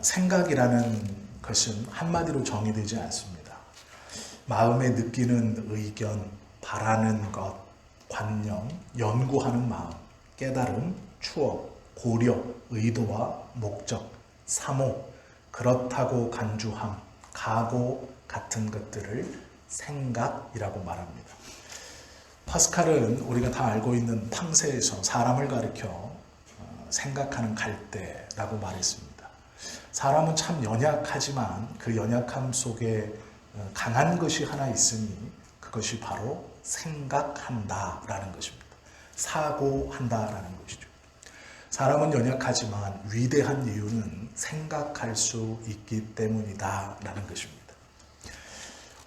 생각이라는 것은 한마디로 정의되지 않습니다. 마음에 느끼는 의견, 바라는 것, 관념, 연구하는 마음, 깨달음, 추억, 고려, 의도와 목적, 사모, 그렇다고 간주함, 각오 같은 것들을 생각이라고 말합니다. 파스칼은 우리가 다 알고 있는 탕세에서 사람을 가리켜 생각하는 갈대라고 말했습니다. 사람은 참 연약하지만 그 연약함 속에 강한 것이 하나 있으니 그것이 바로 생각한다라는 것입니다. 사고한다라는 것이죠. 사람은 연약하지만 위대한 이유는 생각할 수 있기 때문이다라는 것입니다.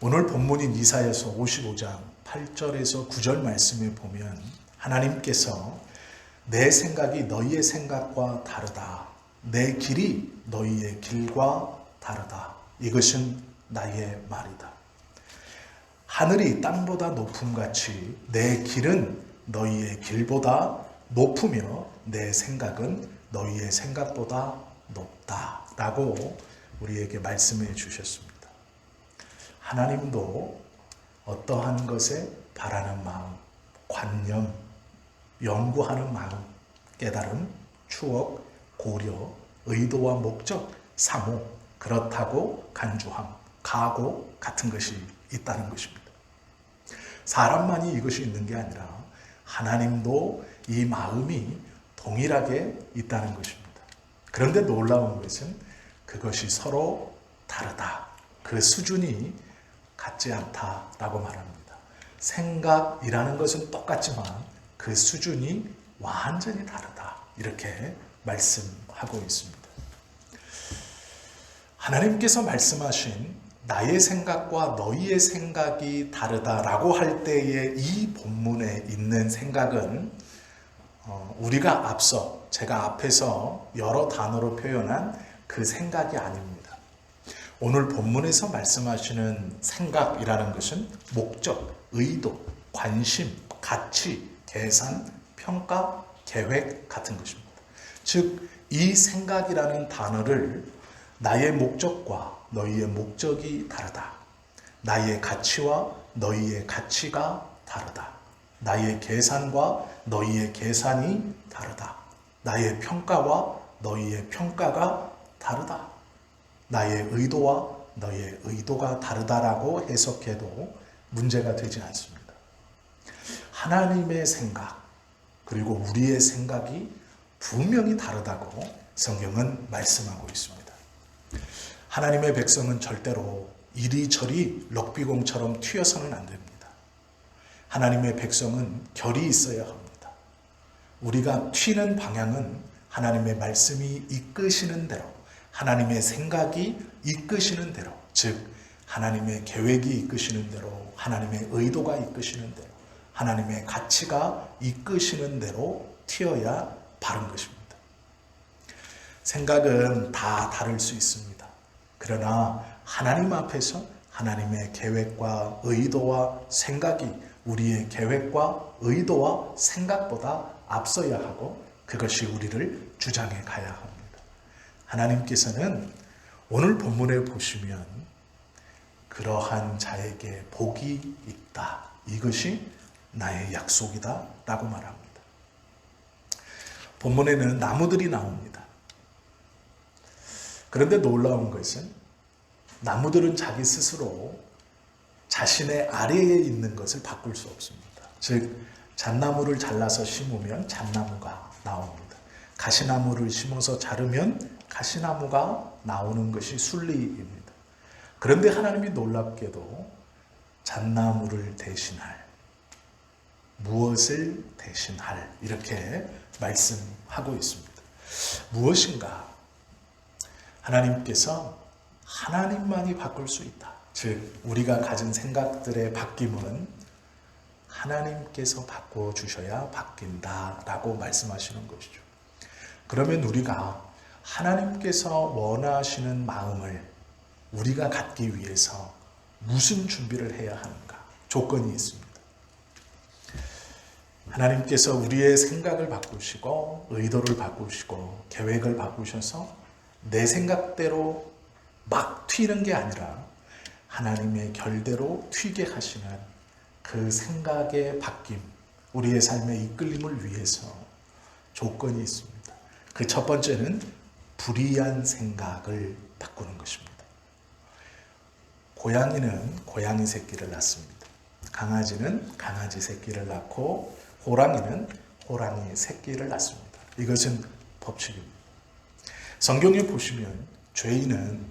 오늘 본문인 이사야서 55장 8절에서 9절 말씀에 보면 하나님께서 내 생각이 너희의 생각과 다르다. 내 길이 너희의 길과 다르다. 이것은 나의 말이다. 하늘이 땅보다 높음같이 내 길은 너희의 길보다 높으며 내 생각은 너희의 생각보다 높다. 라고 우리에게 말씀해 주셨습니다. 하나님도 어떠한 것에 바라는 마음, 관념, 연구하는 마음, 깨달음, 추억, 고려, 의도와 목적, 사모, 그렇다고 간주함, 각오 같은 것이 있다는 것입니다. 사람만이 이것이 있는 게 아니라 하나님도 이 마음이 동일하게 있다는 것입니다. 그런데 놀라운 것은 그것이 서로 다르다. 그 수준이 같지 않다라고 말합니다. 생각이라는 것은 똑같지만 그 수준이 완전히 다르다. 이렇게 말씀하고 있습니다. 하나님께서 말씀하신 나의 생각과 너희의 생각이 다르다라고 할 때의 이 본문에 있는 생각은 우리가 앞서 제가 앞에서 여러 단어로 표현한 그 생각이 아닙니다. 오늘 본문에서 말씀하시는 생각이라는 것은 목적, 의도, 관심, 가치, 계산, 평가, 계획 같은 것입니다. 즉, 이 생각이라는 단어를 나의 목적과 너희의 목적이 다르다. 나의 가치와 너희의 가치가 다르다. 나의 계산과 너희의 계산이 다르다. 나의 평가와 너희의 평가가 다르다. 나의 의도와 너희의 의도가 다르다라고 해석해도 문제가 되지 않습니다. 하나님의 생각 그리고 우리의 생각이 분명히 다르다고 성경은 말씀하고 있습니다. 하나님의 백성은 절대로 이리저리 럭비공처럼 튀어서는 안 됩니다. 하나님의 백성은 결이 있어야 합니다. 우리가 튀는 방향은 하나님의 말씀이 이끄시는 대로, 하나님의 생각이 이끄시는 대로, 즉 하나님의 계획이 이끄시는 대로, 하나님의 의도가 이끄시는 대로, 하나님의 가치가 이끄시는 대로 튀어야 바른 것입니다. 생각은 다 다를 수 있습니다. 그러나 하나님 앞에서 하나님의 계획과 의도와 생각이 우리의 계획과 의도와 생각보다 앞서야 하고 그것이 우리를 주장해 가야 합니다. 하나님께서는 오늘 본문에 보시면 그러한 자에게 복이 있다. 이것이 나의 약속이다 라고 말합니다. 본문에는 나무들이 나옵니다. 그런데 놀라운 것은 나무들은 자기 스스로 자신의 아래에 있는 것을 바꿀 수 없습니다. 즉 잣나무를 잘라서 심으면 잣나무가 나옵니다. 가시나무를 심어서 자르면 가시나무가 나오는 것이 순리입니다. 그런데 하나님이 놀랍게도 잣나무를 대신할, 무엇을 대신할 이렇게 말씀하고 있습니다. 무엇인가? 하나님께서 하나님만이 바꿀 수 있다. 즉 우리가 가진 생각들의 바뀜은 하나님께서 바꿔주셔야 바뀐다라고 말씀하시는 것이죠. 그러면 우리가 하나님께서 원하시는 마음을 우리가 갖기 위해서 무슨 준비를 해야 하는가? 조건이 있습니다. 하나님께서 우리의 생각을 바꾸시고 의도를 바꾸시고 계획을 바꾸셔서 내 생각대로 막 튀는 게 아니라 하나님의 결대로 튀게 하시는 그 생각의 바뀜, 우리의 삶의 이끌림을 위해서 조건이 있습니다. 그 첫 번째는 불의한 생각을 바꾸는 것입니다. 고양이는 고양이 새끼를 낳습니다. 강아지는 강아지 새끼를 낳고 호랑이는 호랑이 새끼를 낳습니다. 이것은 법칙입니다. 성경에 보시면 죄인은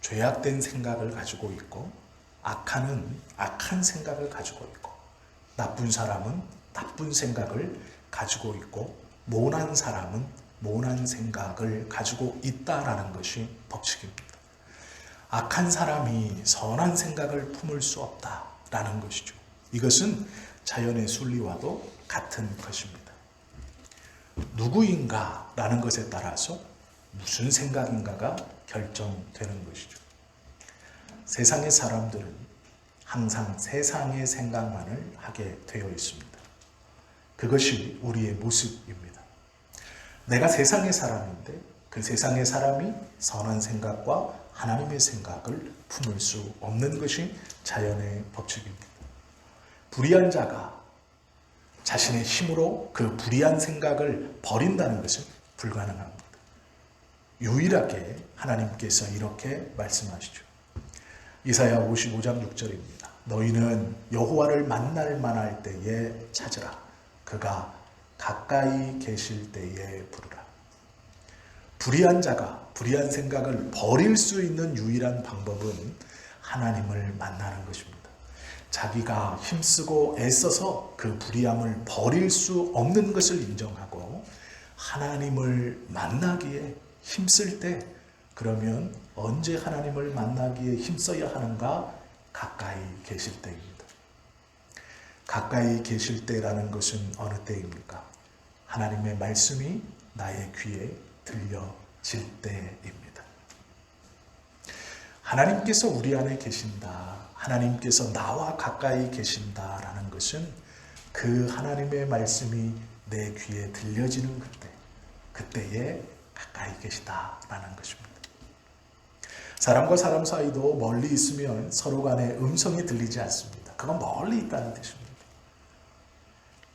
죄악된 생각을 가지고 있고 악한은 악한 생각을 가지고 있고 나쁜 사람은 나쁜 생각을 가지고 있고 모난 사람은 모난 생각을 가지고 있다라는 것이 법칙입니다. 악한 사람이 선한 생각을 품을 수 없다라는 것이죠. 이것은 자연의 순리와도 같은 것입니다. 누구인가라는 것에 따라서 무슨 생각인가가 결정되는 것이죠. 세상의 사람들은 항상 세상의 생각만을 하게 되어 있습니다. 그것이 우리의 모습입니다. 내가 세상의 사람인데 그 세상의 사람이 선한 생각과 하나님의 생각을 품을 수 없는 것이 자연의 법칙입니다. 불의한 자가 자신의 힘으로 그 불의한 생각을 버린다는 것은 불가능합니다. 유일하게 하나님께서 이렇게 말씀하시죠. 이사야 55장 6절입니다. 너희는 여호와를 만날 만할 때에 찾으라. 그가 가까이 계실 때에 부르라. 불의한 자가 불의한 생각을 버릴 수 있는 유일한 방법은 하나님을 만나는 것입니다. 자기가 힘쓰고 애써서 그 불의함을 버릴 수 없는 것을 인정하고 하나님을 만나기에 힘쓸 때, 그러면 언제 하나님을 만나기에 힘써야 하는가? 가까이 계실 때입니다. 가까이 계실 때라는 것은 어느 때입니까? 하나님의 말씀이 나의 귀에 들려질 때입니다. 하나님께서 우리 안에 계신다, 하나님께서 나와 가까이 계신다라는 것은 그 하나님의 말씀이 내 귀에 들려지는 그때에 가까이 계시다라는 것입니다. 사람과 사람 사이도 멀리 있으면 서로 간에 음성이 들리지 않습니다. 그건 멀리 있다는 뜻입니다.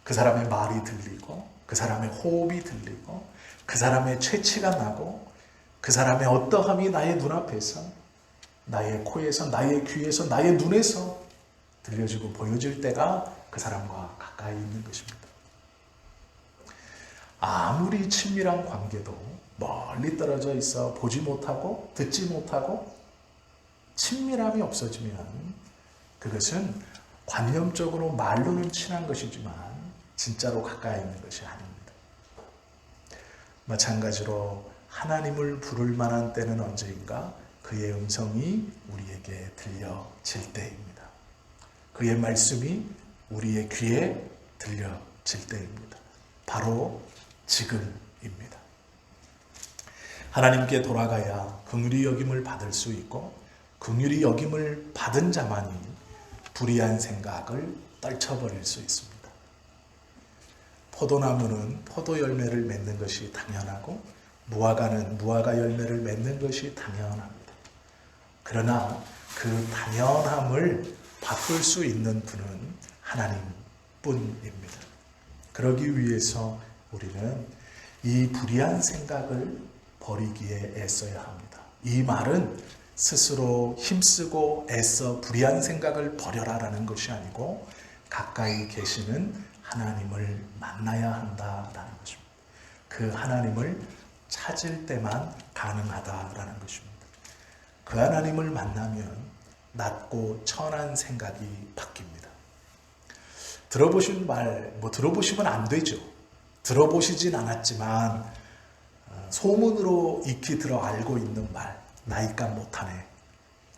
그 사람의 말이 들리고 그 사람의 호흡이 들리고 그 사람의 채취가 나고 그 사람의 어떠함이 나의 눈앞에서, 나의 코에서, 나의 귀에서, 나의 눈에서 들려지고 보여질 때가 그 사람과 가까이 있는 것입니다. 아무리 친밀한 관계도 멀리 떨어져 있어 보지 못하고 듣지 못하고 친밀함이 없어지면 그것은 관념적으로 말로는 친한 것이지만 진짜로 가까이 있는 것이 아닙니다. 마찬가지로 하나님을 부를 만한 때는 언제인가? 그의 음성이 우리에게 들려질 때입니다. 그의 말씀이 우리의 귀에 들려질 때입니다. 바로 지금입니다. 하나님께 돌아가야 긍휼히 여김을 받을 수 있고 긍휼히 여김을 받은 자만이 불의한 생각을 떨쳐버릴 수 있습니다. 포도나무는 포도 열매를 맺는 것이 당연하고 무화과는 무화과 열매를 맺는 것이 당연합니다. 그러나 그 당연함을 바꿀 수 있는 분은 하나님뿐입니다. 그러기 위해서 우리는 이 불의한 생각을 버리기에 애써야 합니다. 이 말은 스스로 힘쓰고 애써 불의한 생각을 버려라라는 것이 아니고 가까이 계시는 하나님을 만나야 한다라는 것입니다. 그 하나님을 찾을 때만 가능하다라는 것입니다. 그 하나님을 만나면 낮고 천한 생각이 바뀝니다. 들어보신 말, 들어보시면 안 되죠. 들어보시진 않았지만 소문으로 익히 들어 알고 있는 말, 나이값 못하네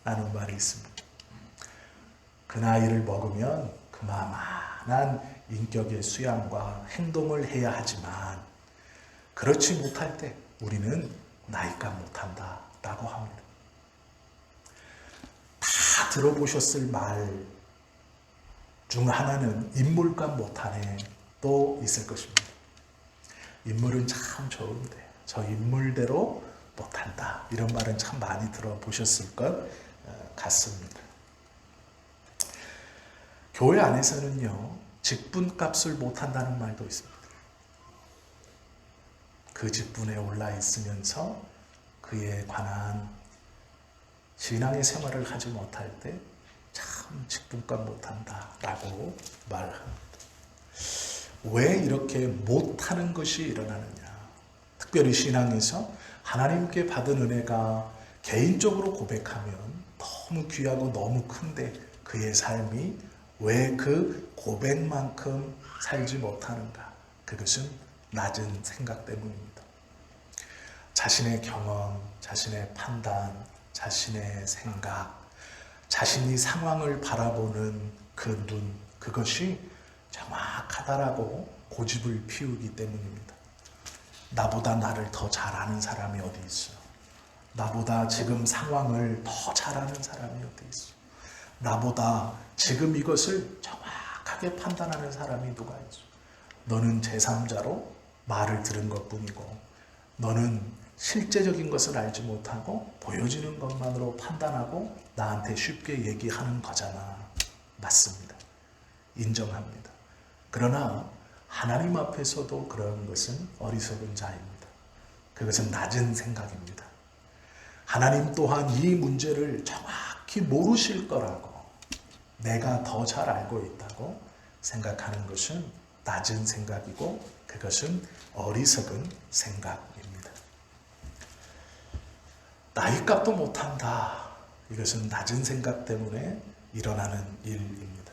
라는 말이 있습니다. 그 나이를 먹으면 그만한 인격의 수양과 행동을 해야 하지만 그렇지 못할 때 우리는 나이값 못한다 라고 합니다. 다 들어보셨을 말 중 하나는 인물값 못하네 또 있을 것입니다. 인물은 참 좋은데 저 인물대로 못한다. 이런 말은 참 많이 들어보셨을 것 같습니다. 교회 안에서는요, 직분값을 못한다는 말도 있습니다. 그 직분에 올라 있으면서 그에 관한 신앙의 생활을 하지 못할 때 참 직분값 못한다라고 말합니다. 왜 이렇게 못하는 것이 일어나느냐? 특별히 신앙에서 하나님께 받은 은혜가 개인적으로 고백하면 너무 귀하고 너무 큰데 그의 삶이 왜 그 고백만큼 살지 못하는가? 그것은 낮은 생각 때문입니다. 자신의 경험, 자신의 판단, 자신의 생각, 자신이 상황을 바라보는 그 눈, 그것이 정확하다라고 고집을 피우기 때문입니다. 나보다 나를 더 잘 아는 사람이 어디 있어? 나보다 지금 상황을 더 잘 아는 사람이 어디 있어? 나보다 지금 이것을 정확하게 판단하는 사람이 누가 있어? 너는 제3자로 말을 들은 것뿐이고 너는 실제적인 것을 알지 못하고 보여지는 것만으로 판단하고 나한테 쉽게 얘기하는 거잖아. 맞습니다. 인정합니다. 그러나 하나님 앞에서도 그런 것은 어리석은 자입니다. 그것은 낮은 생각입니다. 하나님 또한 이 문제를 정확히 모르실 거라고 내가 더 잘 알고 있다고 생각하는 것은 낮은 생각이고 그것은 어리석은 생각입니다. 나이값도 못한다. 이것은 낮은 생각 때문에 일어나는 일입니다.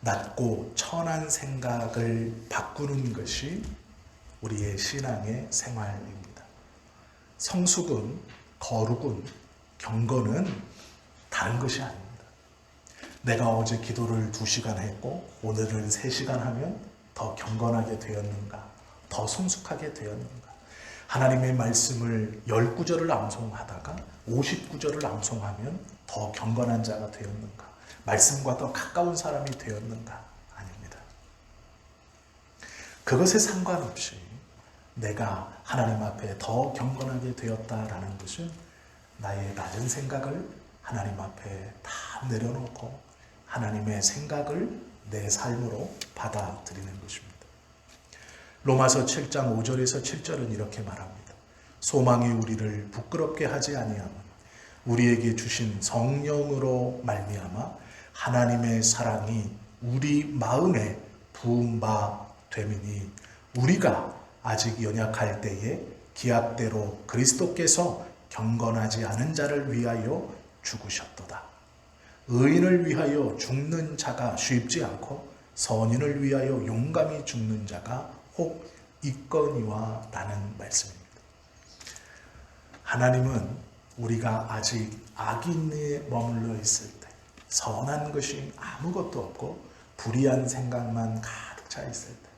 낮고 천한 생각을 바꾸는 것이 우리의 신앙의 생활입니다. 성숙은, 거룩은, 경건은 다른 것이 아닙니다. 내가 어제 기도를 2시간 했고 오늘은 3시간 하면 더 경건하게 되었는가? 더 성숙하게 되었는가? 하나님의 말씀을 10구절을 암송하다가 50구절을 암송하면 더 경건한 자가 되었는가? 말씀과 더 가까운 사람이 되었는가? 아닙니다. 그것에 상관없이 내가 하나님 앞에 더 경건하게 되었다라는 것은 나의 낮은 생각을 하나님 앞에 다 내려놓고 하나님의 생각을 내 삶으로 받아들이는 것입니다. 로마서 7장 5절에서 7절은 이렇게 말합니다. 소망이 우리를 부끄럽게 하지 아니하면 우리에게 주신 성령으로 말미암아 하나님의 사랑이 우리 마음에 부은 바 됨이니 우리가 아직 연약할 때에 기약대로 그리스도께서 경건하지 않은 자를 위하여 죽으셨도다. 의인을 위하여 죽는 자가 쉽지 않고 선인을 위하여 용감히 죽는 자가 혹 있거니와 라는 말씀입니다. 하나님은 우리가 아직 악인에 머물러 있을 때 선한 것이 아무것도 없고 불의한 생각만 가득 차 있을 때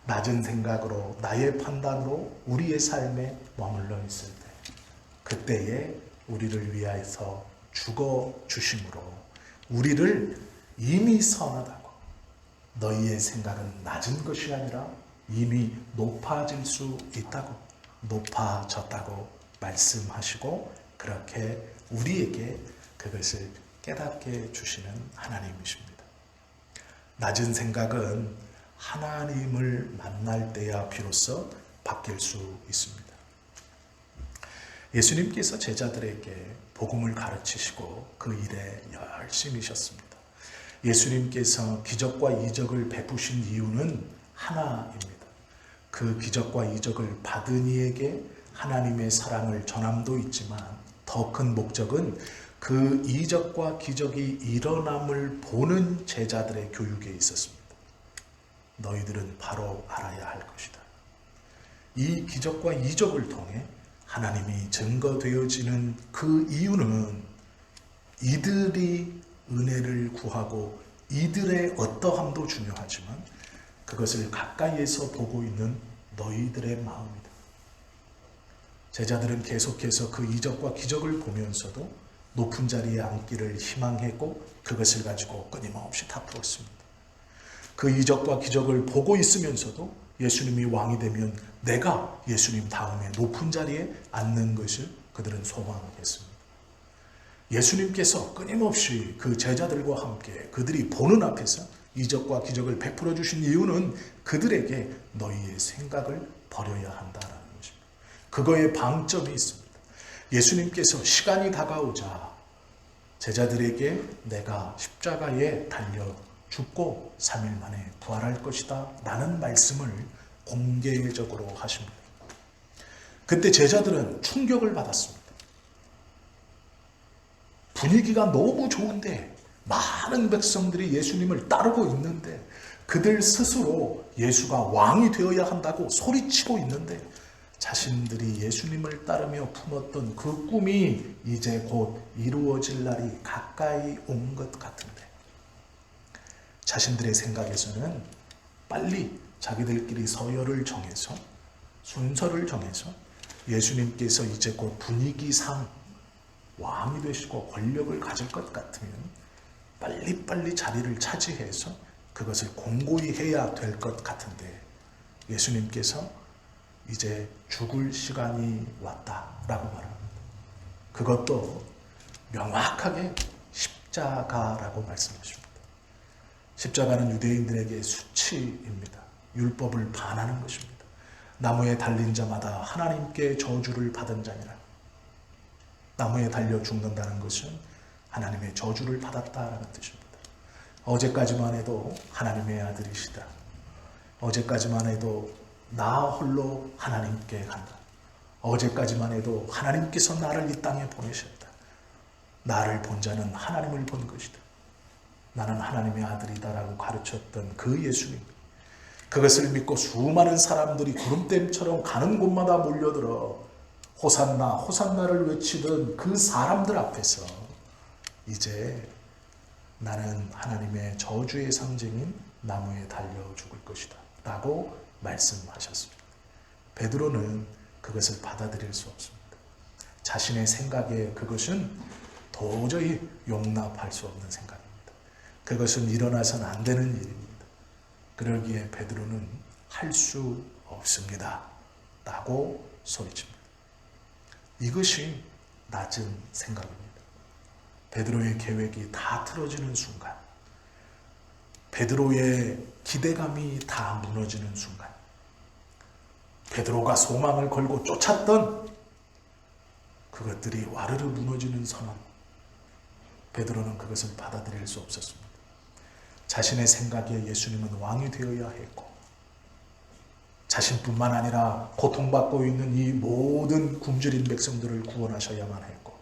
낮은 생각으로 나의 판단으로 우리의 삶에 머물러 있을 때 그때에 우리를 위하여서 죽어 주심으로 우리를 이미 선하다고 너희의 생각은 낮은 것이 아니라 이미 높아질 수 있다고 높아졌다고 말씀하시고 그렇게 우리에게 그것을 깨닫게 주시는 하나님이십니다. 낮은 생각은 하나님을 만날 때야 비로소 바뀔 수 있습니다. 예수님께서 제자들에게 복음을 가르치시고 그 일에 열심히셨습니다. 예수님께서 기적과 이적을 베푸신 이유는 하나입니다. 그 기적과 이적을 받은 이에게 하나님의 사랑을 전함도 있지만 더 큰 목적은 그 이적과 기적이 일어남을 보는 제자들의 교육에 있었습니다. 너희들은 바로 알아야 할 것이다. 이 기적과 이적을 통해 하나님이 증거되어지는 그 이유는 이들이 은혜를 구하고 이들의 어떠함도 중요하지만 그것을 가까이에서 보고 있는 너희들의 마음이다. 제자들은 계속해서 그 이적과 기적을 보면서도 높은 자리에 앉기를 희망했고 그것을 가지고 끊임없이 다투었습니다. 그 이적과 기적을 보고 있으면서도 예수님이 왕이 되면 내가 예수님 다음에 높은 자리에 앉는 것을 그들은 소망했습니다. 예수님께서 끊임없이 그 제자들과 함께 그들이 보는 앞에서 이적과 기적을 베풀어 주신 이유는 그들에게 너희의 생각을 버려야 한다라는 것입니다. 그거에 방점이 있습니다. 예수님께서 시간이 다가오자 제자들에게 내가 십자가에 달려 죽고 3일 만에 부활할 것이다 라는 말씀을 공개적으로 하십니다. 그때 제자들은 충격을 받았습니다. 분위기가 너무 좋은데 많은 백성들이 예수님을 따르고 있는데 그들 스스로 예수가 왕이 되어야 한다고 소리치고 있는데 자신들이 예수님을 따르며 품었던 그 꿈이 이제 곧 이루어질 날이 가까이 온 것 같은데 자신들의 생각에서는 빨리 자기들끼리 서열을 정해서 순서를 정해서 예수님께서 이제 곧 분위기상 왕이 되시고 권력을 가질 것 같으면 빨리빨리 자리를 차지해서 그것을 공고히 해야 될 것 같은데 예수님께서 이제 죽을 시간이 왔다라고 말합니다. 그것도 명확하게 십자가라고 말씀하십니다. 십자가는 유대인들에게 수치입니다. 율법을 반하는 것입니다. 나무에 달린 자마다 하나님께 저주를 받은 자니라. 나무에 달려 죽는다는 것은 하나님의 저주를 받았다라는 뜻입니다. 어제까지만 해도 하나님의 아들이시다. 어제까지만 해도 나 홀로 하나님께 간다. 어제까지만 해도 하나님께서 나를 이 땅에 보내셨다. 나를 본 자는 하나님을 본 것이다. 나는 하나님의 아들이다라고 가르쳤던 그 예수님. 그것을 믿고 수많은 사람들이 구름댐처럼 가는 곳마다 몰려들어 호산나, 호산나를 외치던 그 사람들 앞에서 이제 나는 하나님의 저주의 상징인 나무에 달려 죽을 것이다 라고 말씀하셨습니다. 베드로는 그것을 받아들일 수 없습니다. 자신의 생각에 그것은 도저히 용납할 수 없는 생각입니다. 그것은 일어나서는 안 되는 일입니다. 그러기에 베드로는 할 수 없습니다 라고 소리칩니다. 이것이 낮은 생각입니다. 베드로의 계획이 다 틀어지는 순간, 베드로의 기대감이 다 무너지는 순간, 베드로가 소망을 걸고 쫓았던 그것들이 와르르 무너지는 선언, 베드로는 그것을 받아들일 수 없었습니다. 자신의 생각에 예수님은 왕이 되어야 했고 자신뿐만 아니라 고통받고 있는 이 모든 굶주린 백성들을 구원하셔야만 했고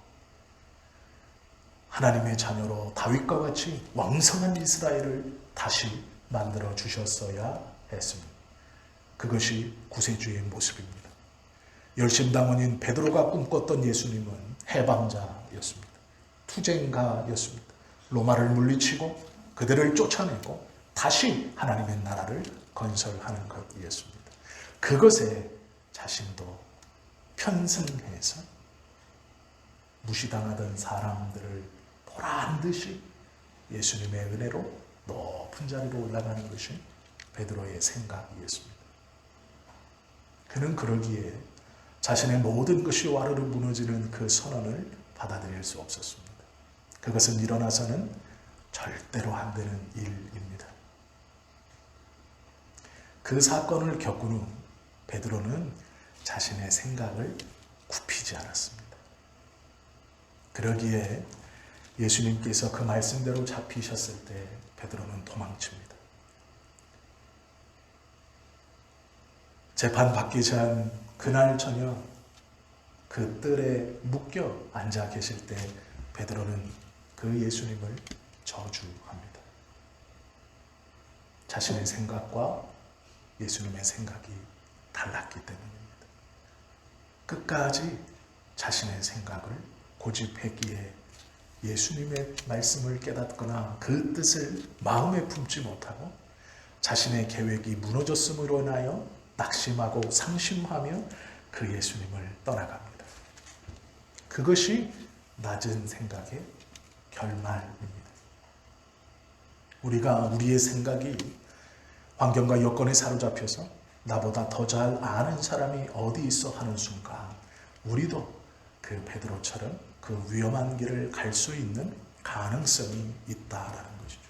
하나님의 자녀로 다윗과 같이 왕성한 이스라엘을 다시 만들어 주셨어야 했습니다. 그것이 구세주의 모습입니다. 열심당원인 베드로가 꿈꿨던 예수님은 해방자였습니다. 투쟁가였습니다. 로마를 물리치고 그들을 쫓아내고 다시 하나님의 나라를 건설하는 것이었습니다. 그것에 자신도 편승해서 무시당하던 사람들을 보란 듯이 예수님의 은혜로 높은 자리로 올라가는 것이 베드로의 생각이었습니다. 그는 그러기에 자신의 모든 것이 와르르 무너지는 그 선언을 받아들일 수 없었습니다. 그것은 일어나서는 절대로 안 되는 일입니다. 그 사건을 겪은 후 베드로는 자신의 생각을 굽히지 않았습니다. 그러기에 예수님께서 그 말씀대로 잡히셨을 때 베드로는 도망칩니다. 재판받기 전 그날 저녁 그 뜰에 묶여 앉아 계실 때 베드로는 그 예수님을 저주합니다. 자신의 생각과 예수님의 생각이 달랐기 때문입니다. 끝까지 자신의 생각을 고집했기에 예수님의 말씀을 깨닫거나 그 뜻을 마음에 품지 못하고 자신의 계획이 무너졌음으로 인하여 낙심하고 상심하며 그 예수님을 떠나갑니다. 그것이 낮은 생각의 결말입니다. 우리가 우리의 생각이 환경과 여건에 사로잡혀서 나보다 더 잘 아는 사람이 어디 있어 하는 순간 우리도 그 베드로처럼 그 위험한 길을 갈 수 있는 가능성이 있다라는 것이죠.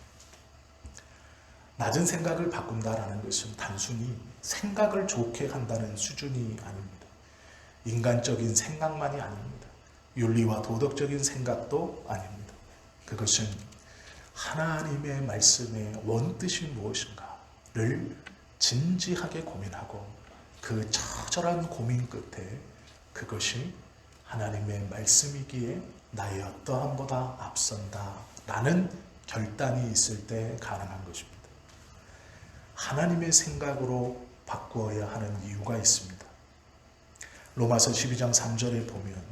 낮은 생각을 바꾼다라는 것은 단순히 생각을 좋게 한다는 수준이 아닙니다. 인간적인 생각만이 아닙니다. 윤리와 도덕적인 생각도 아닙니다. 그것은 하나님의 말씀의 원뜻이 무엇인가를 진지하게 고민하고 그 처절한 고민 끝에 그것이 하나님의 말씀이기에 나의 어떠함보다 앞선다 라는 결단이 있을 때 가능한 것입니다. 하나님의 생각으로 바꾸어야 하는 이유가 있습니다. 로마서 12장 3절에 보면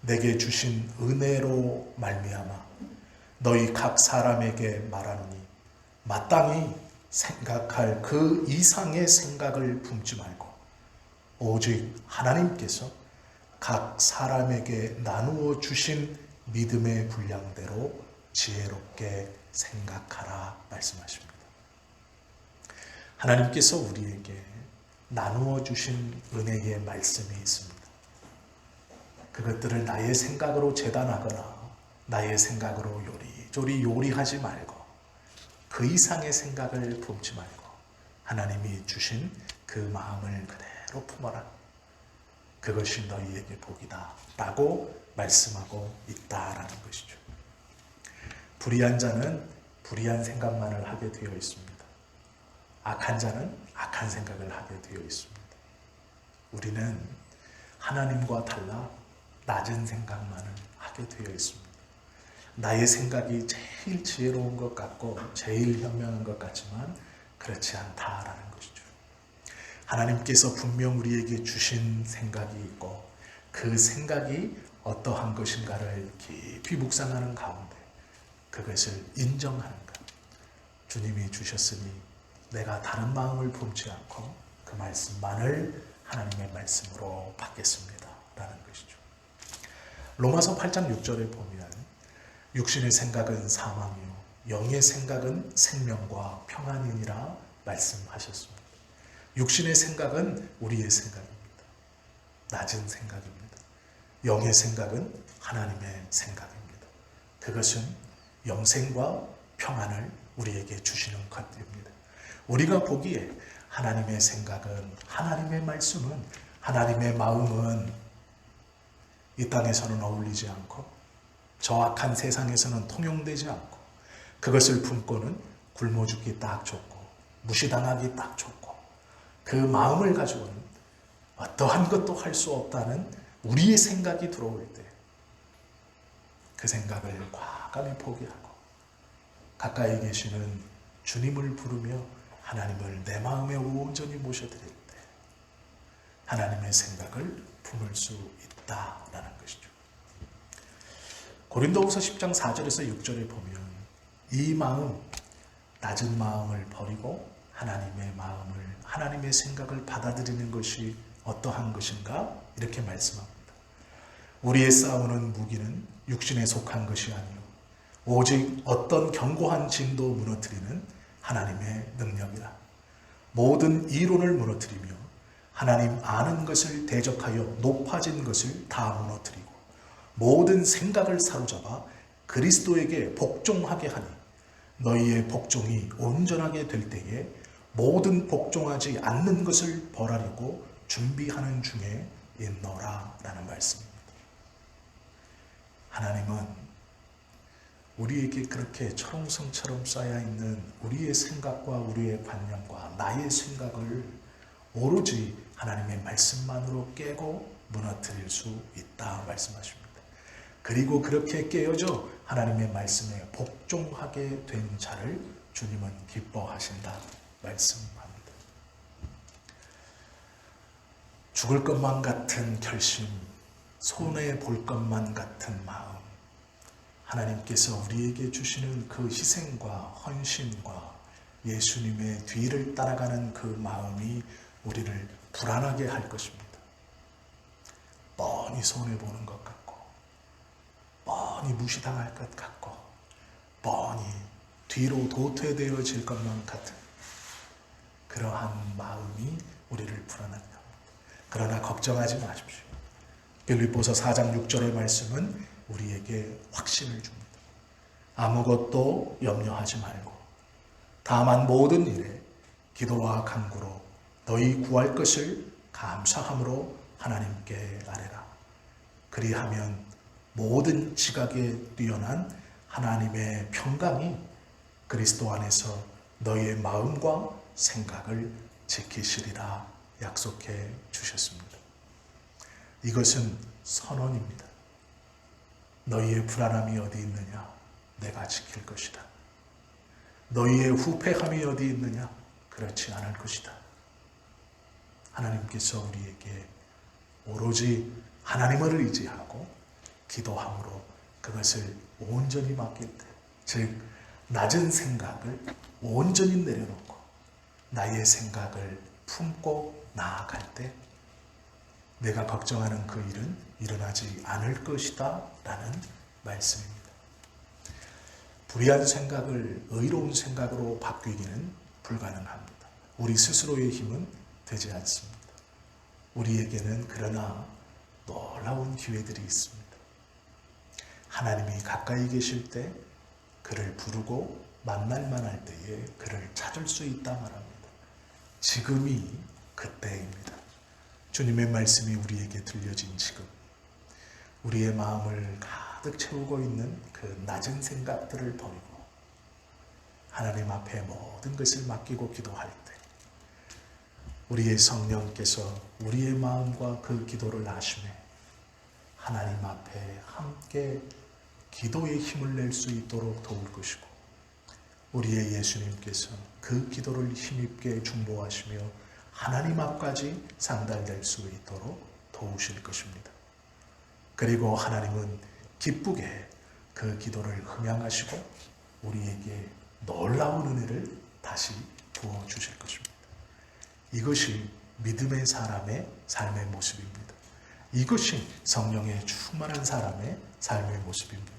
내게 주신 은혜로 말미암아 너희 각 사람에게 말하노니 마땅히 생각할 그 이상의 생각을 품지 말고 오직 하나님께서 각 사람에게 나누어 주신 믿음의 분량대로 지혜롭게 생각하라 말씀하십니다. 하나님께서 우리에게 나누어 주신 은혜의 말씀이 있습니다. 그것들을 나의 생각으로 재단하거나 나의 생각으로 요리조리 요리하지 말고 그 이상의 생각을 품지 말고 하나님이 주신 그 마음을 그대로 품어라. 그것이 너희에게 복이다 라고 말씀하고 있다라는 것이죠. 불의한 자는 불의한 생각만을 하게 되어 있습니다. 악한 자는 악한 생각을 하게 되어 있습니다. 우리는 하나님과 달라 낮은 생각만을 하게 되어 있습니다. 나의 생각이 제일 지혜로운 것 같고 제일 현명한 것 같지만 그렇지 않다라는 것이죠. 하나님께서 분명 우리에게 주신 생각이 있고 그 생각이 어떠한 것인가를 깊이 묵상하는 가운데 그것을 인정하는 것. 주님이 주셨으니 내가 다른 마음을 품지 않고 그 말씀만을 하나님의 말씀으로 받겠습니다 라는 것이죠. 로마서 8장 6절에 보면 육신의 생각은 사망이요 영의 생각은 생명과 평안이니라 말씀하셨습니다. 육신의 생각은 우리의 생각입니다. 낮은 생각입니다. 영의 생각은 하나님의 생각입니다. 그것은 영생과 평안을 우리에게 주시는 것입니다. 우리가 보기에 하나님의 생각은, 하나님의 말씀은, 하나님의 마음은 이 땅에서는 어울리지 않고 저 악한 세상에서는 통용되지 않고 그것을 품고는 굶어 죽기 딱 좋고 무시당하기 딱 좋고 그 마음을 가지고는 어떠한 것도 할 수 없다는 우리의 생각이 들어올 때 그 생각을 과감히 포기하고 가까이 계시는 주님을 부르며 하나님을 내 마음에 온전히 모셔드릴 때 하나님의 생각을 품을 수 있다라는 것이죠. 고린도후서 10장 4절에서 6절에 보면 이 마음, 낮은 마음을 버리고 하나님의 마음을, 하나님의 생각을 받아들이는 것이 어떠한 것인가? 이렇게 말씀합니다. 우리의 싸우는 무기는 육신에 속한 것이 아니요 오직 어떤 견고한 진도 무너뜨리는 하나님의 능력이라. 모든 이론을 무너뜨리며 하나님 아는 것을 대적하여 높아진 것을 다 무너뜨리고 모든 생각을 사로잡아 그리스도에게 복종하게 하니 너희의 복종이 온전하게 될 때에 모든 복종하지 않는 것을 벌하려고 준비하는 중에 있노라 라는 말씀입니다. 하나님은 우리에게 그렇게 철옹성처럼 쌓여있는 우리의 생각과 우리의 관념과 나의 생각을 오로지 하나님의 말씀만으로 깨고 무너뜨릴 수 있다 말씀하십니다. 그리고 그렇게 깨어져 하나님의 말씀에 복종하게 된 자를 주님은 기뻐하신다 말씀합니다. 죽을 것만 같은 결심, 손해 볼 것만 같은 마음, 하나님께서 우리에게 주시는 그 희생과 헌신과 예수님의 뒤를 따라가는 그 마음이 우리를 불안하게 할 것입니다. 뻔히 손해보는 것 같고 뻔히 무시당할 것 같고 뻔히 뒤로 도태되어질 것만 같은 그러한 마음이 우리를 불안하게 합니다. 그러나 걱정하지 마십시오. 빌립보서 4장 6절의 말씀은 우리에게 확신을 줍니다. 아무것도 염려하지 말고 다만 모든 일에 기도와 간구로 너희 구할 것을 감사함으로 하나님께 아뢰라. 그리하면 모든 지각에 뛰어난 하나님의 평강이 그리스도 안에서 너희의 마음과 생각을 지키시리라 약속해 주셨습니다. 이것은 선언입니다. 너희의 불안함이 어디 있느냐? 내가 지킬 것이다. 너희의 후패함이 어디 있느냐? 그렇지 않을 것이다. 하나님께서 우리에게 오로지 하나님을 의지하고 기도함으로 그것을 온전히 맡길 때, 즉 낮은 생각을 온전히 내려놓고 나의 생각을 품고 나아갈 때 내가 걱정하는 그 일은 일어나지 않을 것이다 라는 말씀입니다. 불의한 생각을 의로운 생각으로 바뀌기는 불가능합니다. 우리 스스로의 힘은 되지 않습니다. 우리에게는 그러나 놀라운 기회들이 있습니다. 하나님이 가까이 계실 때 그를 부르고 만날만 할 때에 그를 찾을 수 있다 말합니다. 지금이 그때입니다. 주님의 말씀이 우리에게 들려진 지금, 우리의 마음을 가득 채우고 있는 그 낮은 생각들을 버리고 하나님 앞에 모든 것을 맡기고 기도할 때 우리의 성령께서 우리의 마음과 그 기도를 아시매 하나님 앞에 함께 기도의 힘을 낼 수 있도록 도울 것이고 우리의 예수님께서 그 기도를 힘있게 중보하시며 하나님 앞까지 상달될 수 있도록 도우실 것입니다. 그리고 하나님은 기쁘게 그 기도를 흥양하시고 우리에게 놀라운 은혜를 다시 부어주실 것입니다. 이것이 믿음의 사람의 삶의 모습입니다. 이것이 성령에 충만한 사람의 삶의 모습입니다.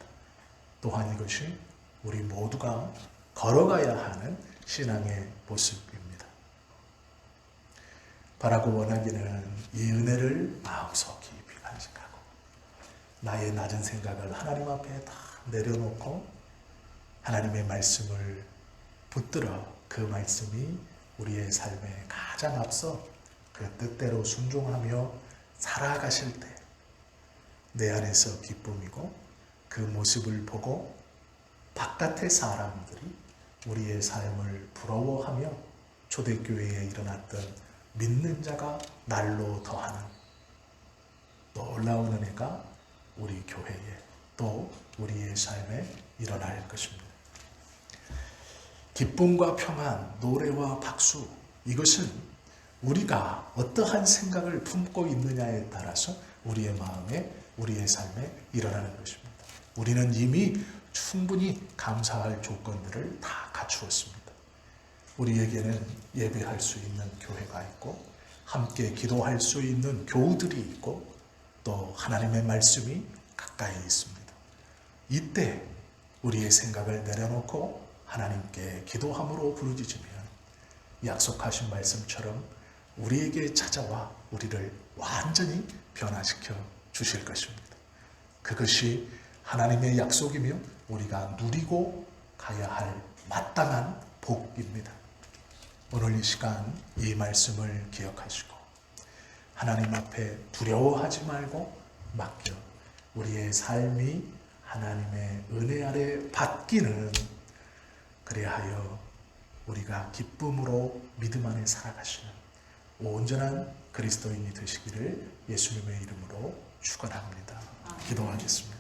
또한 이것이 우리 모두가 걸어가야 하는 신앙의 모습입니다. 바라고 원하기는 이 은혜를 마음속 깊이 간직하고 나의 낮은 생각을 하나님 앞에 다 내려놓고 하나님의 말씀을 붙들어 그 말씀이 우리의 삶에 가장 앞서 그 뜻대로 순종하며 살아가실 때 내 안에서 기쁨이고 그 모습을 보고 바깥의 사람들이 우리의 삶을 부러워하며 초대교회에 일어났던 믿는 자가 날로 더하는 놀라운 은혜가 우리 교회에 또 우리의 삶에 일어날 것입니다. 기쁨과 평안, 노래와 박수, 이것은 우리가 어떠한 생각을 품고 있느냐에 따라서 우리의 마음에, 우리의 삶에 일어나는 것입니다. 우리는 이미 충분히 감사할 조건들을 다 갖추었습니다. 우리에게는 예배할 수 있는 교회가 있고 함께 기도할 수 있는 교우들이 있고 또 하나님의 말씀이 가까이 있습니다. 이때 우리의 생각을 내려놓고 하나님께 기도함으로 부르짖으면 약속하신 말씀처럼 우리에게 찾아와 우리를 완전히 변화시켜 주실 것입니다. 그것이 하나님의 약속이며 우리가 누리고 가야 할 마땅한 복입니다. 오늘 이 시간 이 말씀을 기억하시고 하나님 앞에 두려워하지 말고 맡겨 우리의 삶이 하나님의 은혜 아래 받기는 그리하여 우리가 기쁨으로 믿음 안에 살아가시는 온전한 그리스도인이 되시기를 예수님의 이름으로 축원합니다. 기도하겠습니다.